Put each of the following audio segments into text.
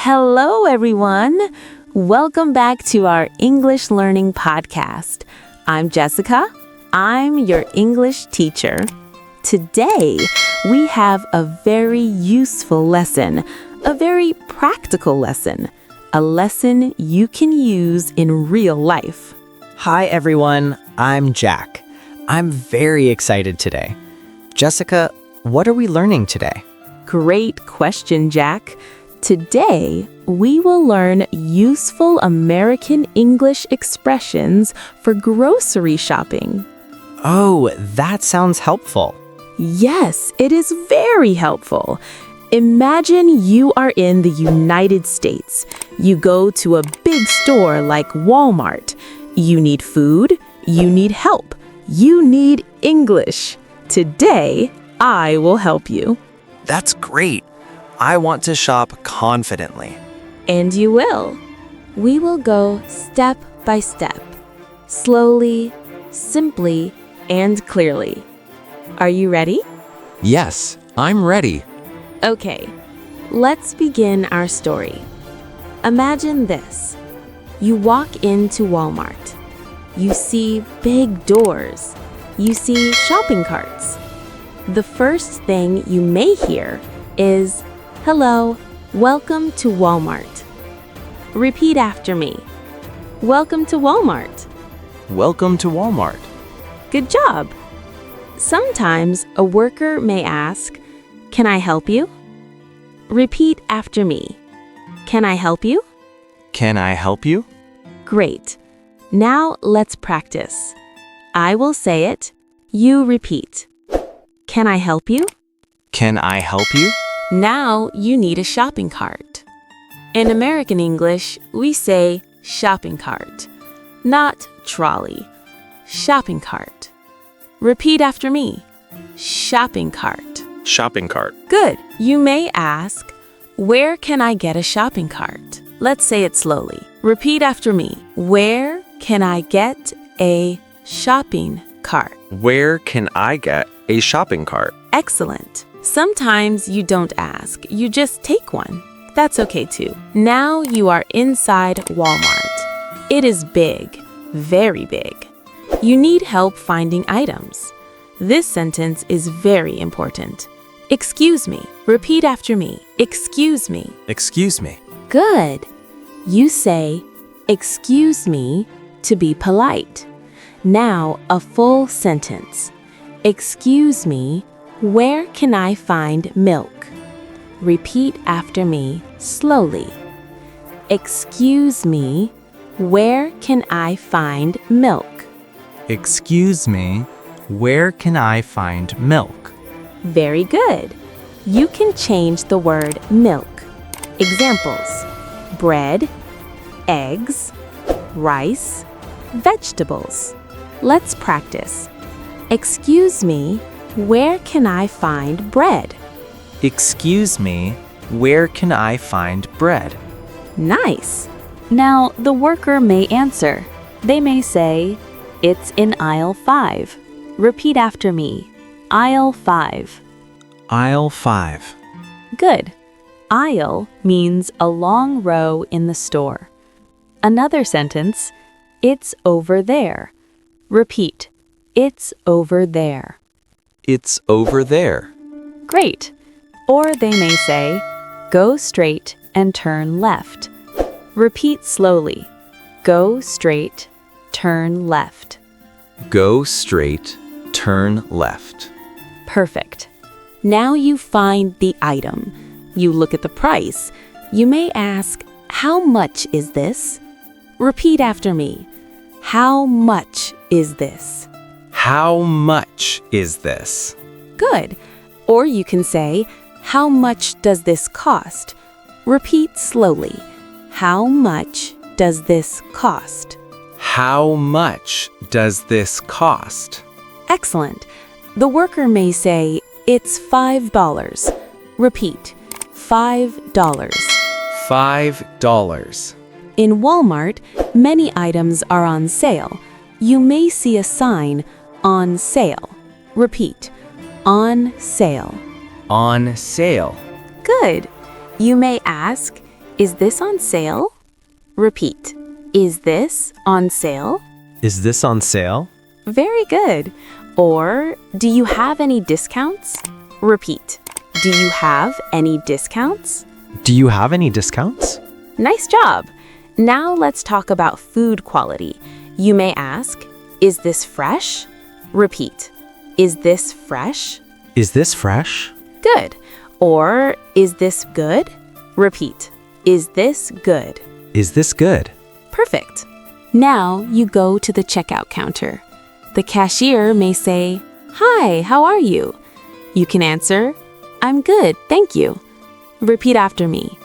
Hello, everyone. Welcome back to our English Learning Podcast. I'm Jessica. I'm your English teacher. Today, we have a very useful lesson, a very practical lesson, a lesson you can use in real life. Hi, everyone. I'm Jack. I'm very excited today. Jessica, what are we learning today? Great question, Jack. Today, we will learn useful American English expressions for grocery shopping. Oh, that sounds helpful. Yes, it is very helpful. Imagine you are in the United States. You go to a big store like Walmart. You need food, you need help, you need English. Today, I will help you. That's great. I want to shop confidently. And you will. We will go step by step, slowly, simply, and clearly. Are you ready? Yes, I'm ready. Okay, let's begin our story. Imagine this. You walk into Walmart. You see big doors. You see shopping carts. The first thing you may hear is, "Hello, welcome to Walmart." Repeat after me. Welcome to Walmart. Welcome to Walmart. Good job. Sometimes a worker may ask, "Can I help you?" Repeat after me. Can I help you? Can I help you? Great. Now let's practice. I will say it. You repeat. Can I help you? Can I help you? Now you need a shopping cart. In American English, we say shopping cart, not trolley. Shopping cart. Repeat after me. Shopping cart. Shopping cart. Good. You may ask, where can I get a shopping cart? Let's say it slowly. Repeat after me. Where can I get a shopping cart? Where can I get a shopping cart? Excellent. Sometimes you don't ask, you just take one. That's okay too. Now you are inside Walmart. It is big, very big. You need help finding items. This sentence is very important. Excuse me. Repeat after me. Excuse me. Excuse me. Good. You say, excuse me, to be polite. Now a full sentence. Excuse me, where can I find milk? Repeat after me slowly. Excuse me, where can I find milk? Excuse me, where can I find milk? Very good. You can change the word milk. Examples: bread, eggs, rice, vegetables. Let's practice. Excuse me, where can I find bread? Excuse me, where can I find bread? Nice. Now the worker may answer. They may say, it's in aisle 5. Repeat after me. Aisle 5. Aisle 5. Good. Aisle means a long row in the store. Another sentence, it's over there. Repeat. It's over there. It's over there. Great. Or they may say, go straight and turn left. Repeat slowly. Go straight, turn left. Go straight, turn left. Perfect. Now you find the item. You look at the price. You may ask, how much is this? Repeat after me. How much is this? How much is this? Good. Or you can say, how much does this cost? Repeat slowly. How much does this cost? How much does this cost? Excellent. The worker may say, it's $5. Repeat, $5. $5. In Walmart, many items are on sale. You may see a sign, on sale. Repeat, on sale. On sale. Good. You may ask, Is this on sale? Repeat. Is this on sale? Is this on sale? Very good. Or, do you have any discounts? Repeat. Do you have any discounts? Do you have any discounts? Nice job. Now let's talk about food quality. You may ask, is this fresh? Repeat. Is this fresh? Is this fresh? Good. Or, is this good? Repeat. Is this good? Is this good? Perfect. Now you go to the checkout counter. The cashier may say, "Hi, how are you?" You can answer, "I'm good, thank you." Repeat after me.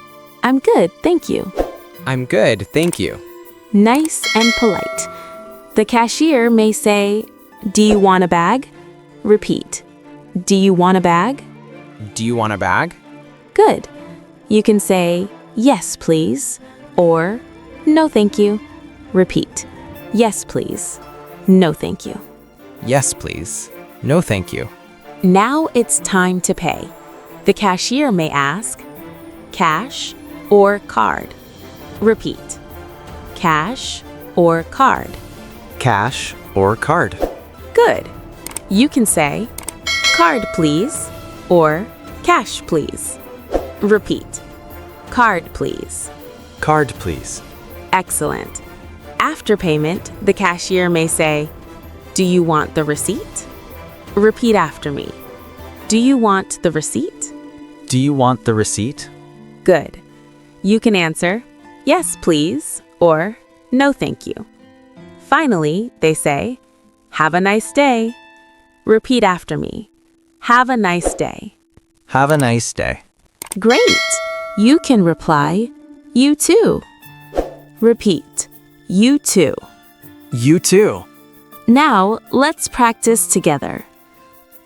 "I'm good, thank you." I'm good, thank you. Nice and polite. The cashier may say, "Do you want a bag?" Repeat. "Do you want a bag?" Do you want a bag? Good. You can say, "Yes, please," or "No, thank you." Repeat. "Yes, please." "No, thank you." Yes, please. No, thank you. Now it's time to pay. The cashier may ask, cash or card? Repeat. Cash or card? Cash or card? Good. You can say, card please, or cash please. Repeat. Card please. Card, please. Excellent. After payment, the cashier may say, "Do you want the receipt?" Repeat after me. "Do you want the receipt?" Do you want the receipt? Good. You can answer, "Yes, please," or "No, thank you." Finally, they say, "Have a nice day." Repeat after me. "Have a nice day." Have a nice day. Great. You can reply, "You too." Repeat, "You too." You too. Now, let's practice together.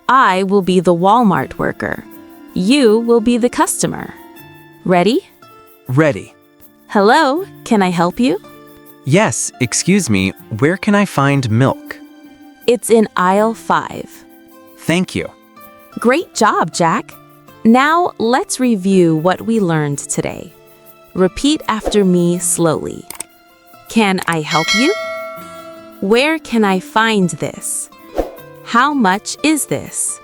I will be the Walmart worker. You will be the customer. Ready? Ready. Hello, can I help you? Yes, excuse me, where can I find milk? It's in aisle 5. Thank you. Great job, Jack. Now, let's review what we learned today. Repeat after me slowly. Can I help you? Where can I find this? How much is this?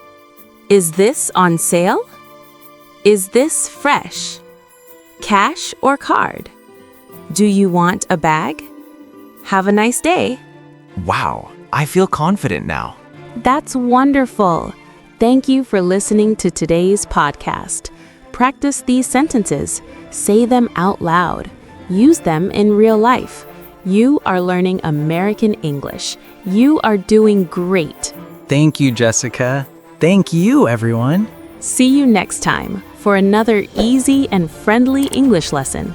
Is this on sale? Is this fresh? Cash or card? Do you want a bag? Have a nice day. Wow, I feel confident now. That's wonderful. Thank you for listening to today's podcast. Practice these sentences. Say them out loud. Use them in real life. You are learning American English. You are doing great. Thank you, Jessica. Thank you, everyone. See you next time for another easy and friendly English lesson.